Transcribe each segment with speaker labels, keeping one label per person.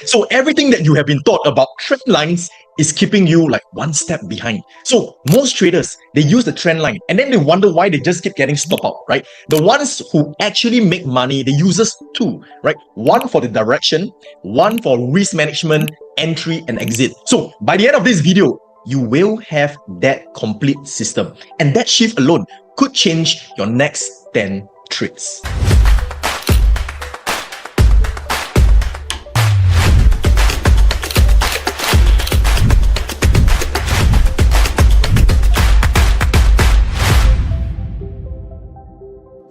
Speaker 1: So everything that you have been taught about trend lines is keeping you like one step behind. So most traders, they use the trend line and then they wonder why they just keep getting stop out, right? The ones who actually make money, they use two, right? One for the direction, one for risk management, entry and exit. So by the end of this video, you will have that complete system. And that shift alone could change your next 10 trades.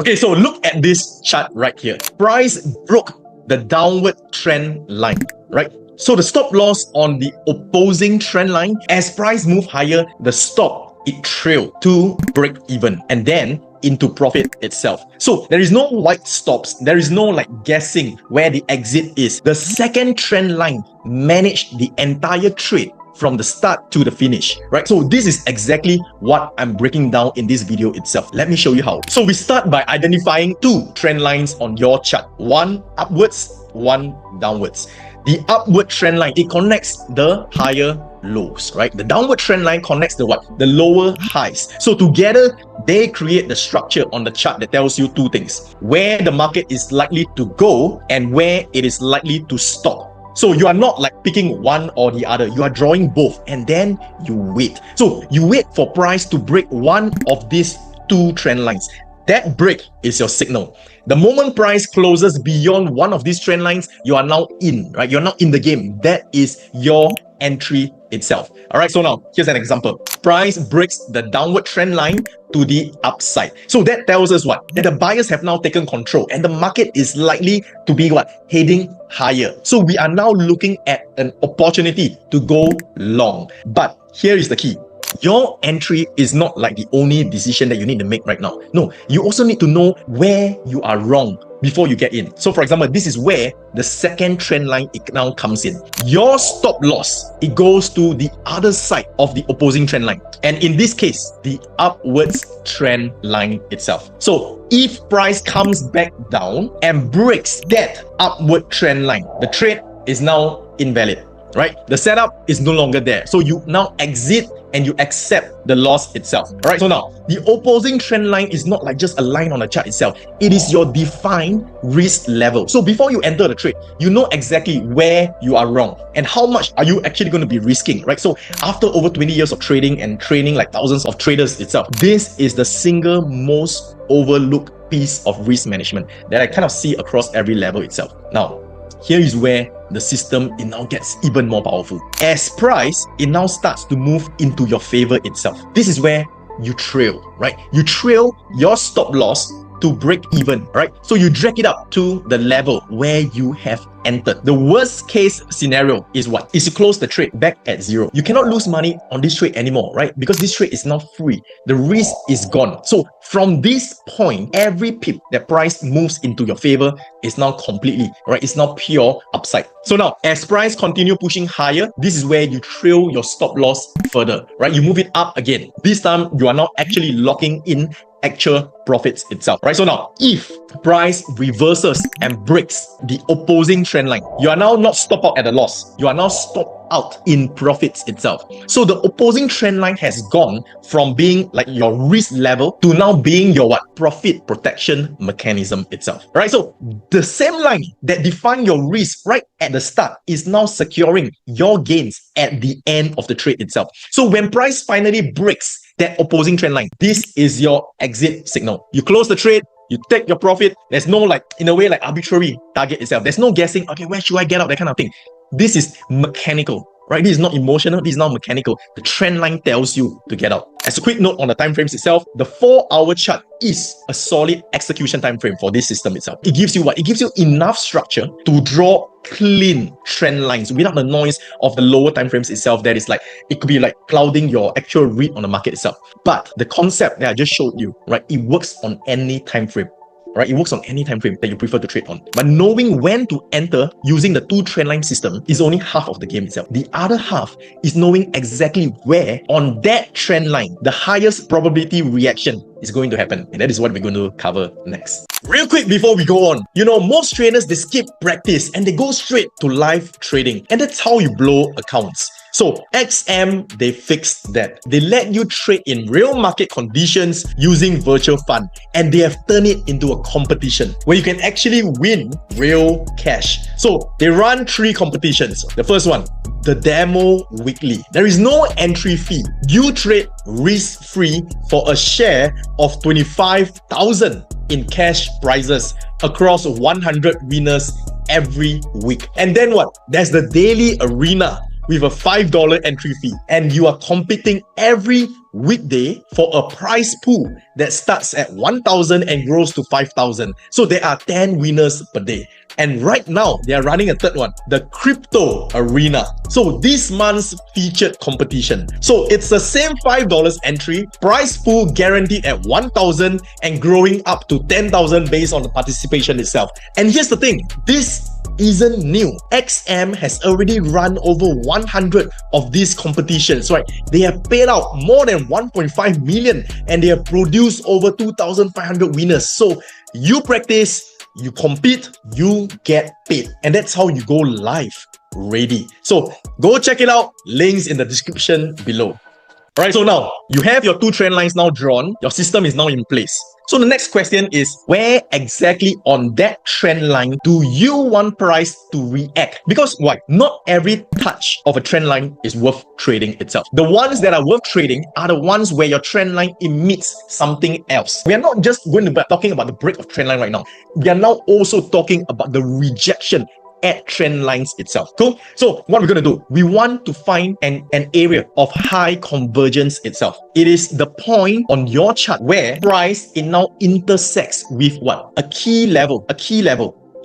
Speaker 1: Okay, so look at this chart right here. Price broke the downward trend line, right? So the stop loss on the opposing trend line, as price moved higher, the stop, it trailed to break even and then into profit itself. So there is no white stops. There is no like guessing where the exit is. The second trend line managed the entire trade from the start to the finish, right? So this is exactly what I'm breaking down in this video itself. Let me show you how. So we start by identifying two trend lines on your chart. One upwards, one downwards. The upward trend line, it connects the higher lows, right? The downward trend line connects the what? The lower highs. So together, they create the structure on the chart that tells you two things: where the market is likely to go and where it is likely to stop. So you are not like picking one or the other. You are drawing both and then you wait. So you wait for price to break one of these two trend lines. That break is your signal. The moment price closes beyond one of these trend lines, you are now in, right? You're now in the game. That is your entry itself. All right, so now here's an example. Price breaks the downward trend line to the upside. So that tells us what? That the buyers have now taken control and the market is likely to be what? Heading higher. So we are now looking at an opportunity to go long. But here is the key. Your entry is not like the only decision that you need to make right now. No, you also need to know where you are wrong before you get in. So for example, this is where the second trend line it now comes in. Your stop loss, it goes to the other side of the opposing trend line. And in this case, the upwards trend line itself. So if price comes back down and breaks that upward trend line, the trade is now invalid, right? The setup is no longer there. So you now exit and you accept the loss itself. All right, so now the opposing trend line is not like just a line on a chart itself. It is your defined risk level. So before you enter the trade, you know exactly where you are wrong and how much are you actually going to be risking, right? So after over 20 years of trading and training like thousands of traders itself, this is the single most overlooked piece of risk management that I kind of see across every level itself. Now, here is where the system, it now gets even more powerful. As price, it now starts to move into your favor itself. This is where you trail, right? You trail your stop loss to break even, right? So you drag it up to the level where you have entered. The worst case scenario is what? Is to close the trade back at zero. You cannot lose money on this trade anymore, right? Because this trade is now free. The risk is gone. So from this point, every pip that price moves into your favor is now completely, right? It's now pure upside. So now, as price continue pushing higher, this is where you trail your stop loss further, right? You move it up again. This time, you are now actually locking in actual profits itself, right? So now, if price reverses and breaks the opposing trend line, you are now not stop out at a loss. You are now stop out in profits itself. So the opposing trend line has gone from being like your risk level to now being your what? Profit protection mechanism itself, right? So the same line that defined your risk right at the start is now securing your gains at the end of the trade itself. So when price finally breaks that opposing trend line, this is your exit signal. You close the trade, you take your profit. There's no like, in a way, like arbitrary target itself. There's no guessing, okay, where should I get out? That kind of thing. This is mechanical, right? This is not emotional. This is now mechanical. The trend line tells you to get out. As a quick note on the time frames itself, the 4-hour chart is a solid execution time frame for this system itself. It gives you what? It gives you enough structure to draw clean trend lines without the noise of the lower time frames itself. That is like, it could be like clouding your actual read on the market itself. But the concept that I just showed you, right? It works on any time frame. right? It works on any time frame that you prefer to trade on. But knowing when to enter using the 2 trend line system is only half of the game itself. The other half is knowing exactly where on that trend line the highest probability reaction is going to happen. And that is what we're going to cover next. Real quick before we go on, you know, most traders, they skip practice and they go straight to live trading. And that's how you blow accounts. So XM, they fixed that. They let you trade in real market conditions using virtual fund, and they have turned it into a competition where you can actually win real cash. So they run 3 competitions. The first one, the demo weekly. There is no entry fee. You trade risk-free for a share of 25,000 in cash prizes across 100 winners every week. And then what? There's the daily arena with a $5 entry fee, and you are competing every weekday for a prize pool that starts at 1,000 and grows to 5,000. So there are 10 winners per day. And right now, they are running a third one, the Crypto Arena. So this month's featured competition. So it's the same $5 entry, prize pool guaranteed at 1,000 and growing up to 10,000 based on the participation itself. And here's the thing, this isn't new. XM has already run over 100 of these competitions, right? They have paid out more than 1.5 million and they have produced over 2,500 winners. So you practice, you compete, you get paid. And that's how you go live ready. So go check it out. Links in the description below. Alright, so now you have your 2 trend lines now drawn. Your system is now in place. So the next question is, where exactly on that trend line do you want price to react? Because why? Not every touch of a trend line is worth trading itself. The ones that are worth trading are the ones where your trend line emits something else. We are not just going to be talking about the break of trend line right now. We are now also talking about the rejection at trend lines itself. Cool? So what we're going to do, we want to find an area of high convergence itself. It is the point on your chart where price it now intersects with what? A key level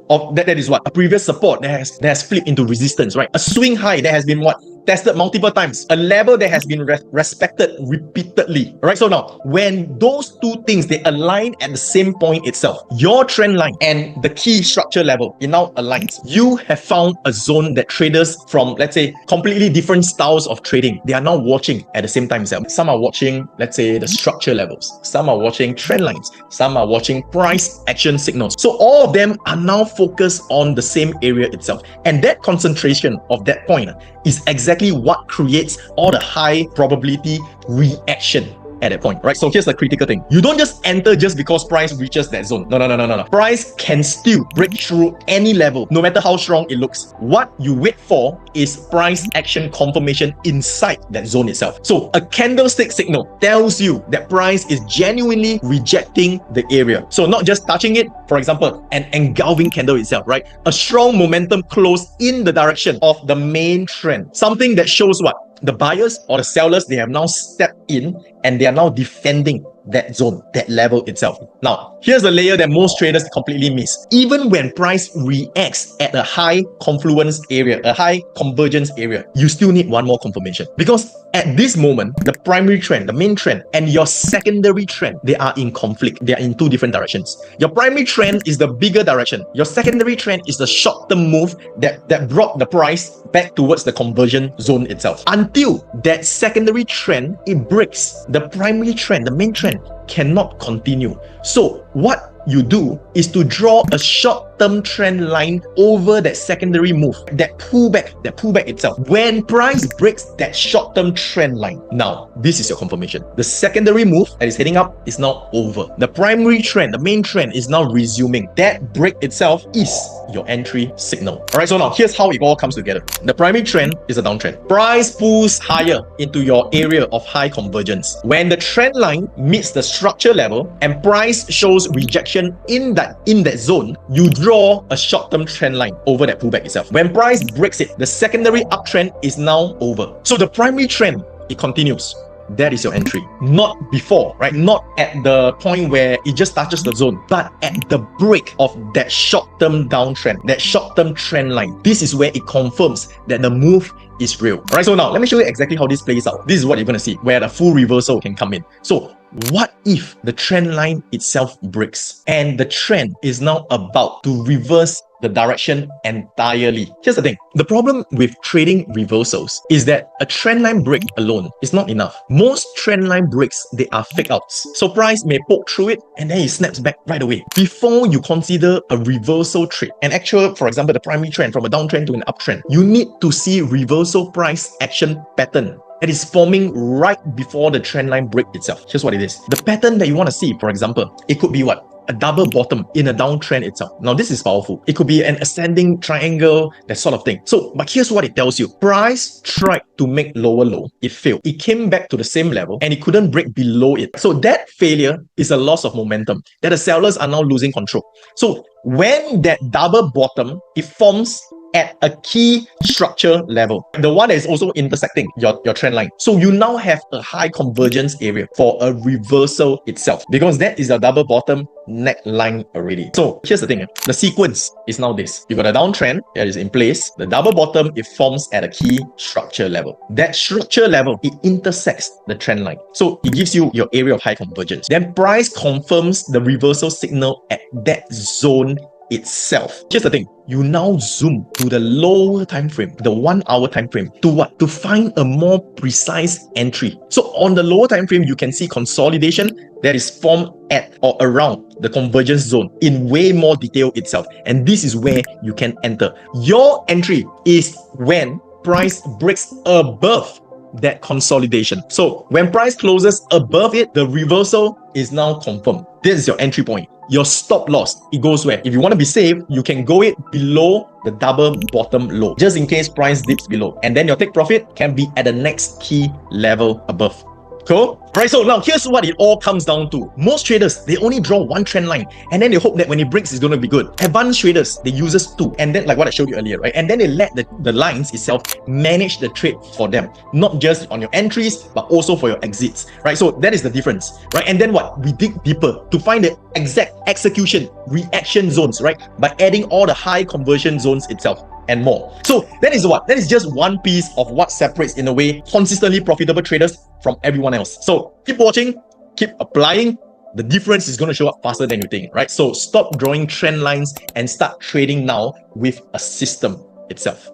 Speaker 1: of that is what? A previous support that has flipped into resistance, right? A swing high that has been what? Tested multiple times. A level that has been respected repeatedly, right? So now, when those 2 things, they align at the same point itself, your trend line and the key structure level, it now aligns. You have found a zone that traders from, let's say, completely different styles of trading, they are now watching at the same time itself. Some are watching, let's say, the structure levels. Some are watching trend lines. Some are watching price action signals. So all of them are now focused on the same area itself. And that concentration of that point is exactly what creates all the high probability reaction at that point, right? So here's the critical thing. You don't just enter just because price reaches that zone. No. Price can still break through any level, no matter how strong it looks. What you wait for is price action confirmation inside that zone itself. So a candlestick signal tells you that price is genuinely rejecting the area. So not just touching it, for example, an engulfing candle itself, right? A strong momentum close in the direction of the main trend. Something that shows what? The buyers or the sellers, they have now stepped in and they are now defending that zone, that level itself. Now, here's the layer that most traders completely miss. Even when price reacts at a high confluence area, a high convergence area, you still need one more confirmation. Because at this moment, the primary trend, the main trend, and your secondary trend, they are in conflict. They are in 2 different directions. Your primary trend is the bigger direction. Your secondary trend is the short-term move that brought the price back towards the conversion zone itself. Until that secondary trend, it breaks. The primary trend, the main trend, cannot continue. So what you do is to draw a short-term trend line over that secondary move, that pullback itself. When price breaks that short-term trend line, now this is your confirmation. The secondary move that is heading up is now over. The primary trend, the main trend, is now resuming. That break itself is your entry signal. Alright, so now here's how it all comes together. The primary trend is a downtrend. Price pulls higher into your area of high convergence. When the trend line meets the structure level and price shows rejection in that zone, you draw a short-term trend line over that pullback itself. When price breaks it, the secondary uptrend is now over. So the primary trend, it continues. That is your entry. Not before, right? Not at the point where it just touches the zone, but at the break of that short-term downtrend, that short-term trend line. This is where it confirms that the move is real. Alright, so now let me show you exactly how this plays out. This is what you're going to see, where the full reversal can come in. So what if the trend line itself breaks and the trend is now about to reverse the direction entirely? Here's the thing. The problem with trading reversals is that a trend line break alone is not enough. Most trend line breaks, they are fake outs. So price may poke through it and then it snaps back right away. Before you consider a reversal trade, an actual, for example, the primary trend from a downtrend to an uptrend, you need to see reversal price action pattern that is forming right before the trend line break itself. Here's what it is. The pattern that you want to see, for example, it could be what? A double bottom in a downtrend itself. Now, this is powerful. It could be an ascending triangle, that sort of thing. So, but here's what it tells you. Price tried to make lower low. It failed. It came back to the same level and it couldn't break below it. So that failure is a loss of momentum, that the sellers are now losing control. So when that double bottom, it forms at a key structure level, the one that is also intersecting your trend line. So you now have a high convergence area for a reversal itself, because that is a double bottom neckline already. So here's the thing, the sequence is now this. You got a downtrend that is in place, the double bottom, it forms at a key structure level. That structure level, it intersects the trend line. So it gives you your area of high convergence. Then price confirms the reversal signal at that zone itself. Here's the thing, you now zoom to the lower time frame, the 1 hour time frame, to what? To find a more precise entry. So on the lower time frame, you can see consolidation that is formed at or around the convergence zone in way more detail itself. And this is where you can enter. Your entry is when price breaks above that consolidation. So when price closes above it, the reversal is now confirmed. This is your entry point. Your stop loss, it goes where? If you want to be safe, you can go it below the double bottom low, just in case price dips below. And then your take profit can be at the next key level above. Cool? Right, so now here's what it all comes down to. Most traders, they only draw one trend line and then they hope that when it breaks, it's going to be good. Advanced traders, they use two. And then, like what I showed you earlier, right? And then they let the lines itself manage the trade for them. Not just on your entries, but also for your exits, right? So that is the difference, right? And then what? We dig deeper to find the exact execution, reaction zones, right? By adding all the high conversion zones itself and more. So that is what? That is just one piece of what separates, in a way, consistently profitable traders from everyone else. So keep watching, keep applying. The difference is going to show up faster than you think, right? So stop drawing trend lines and start trading now with a system itself.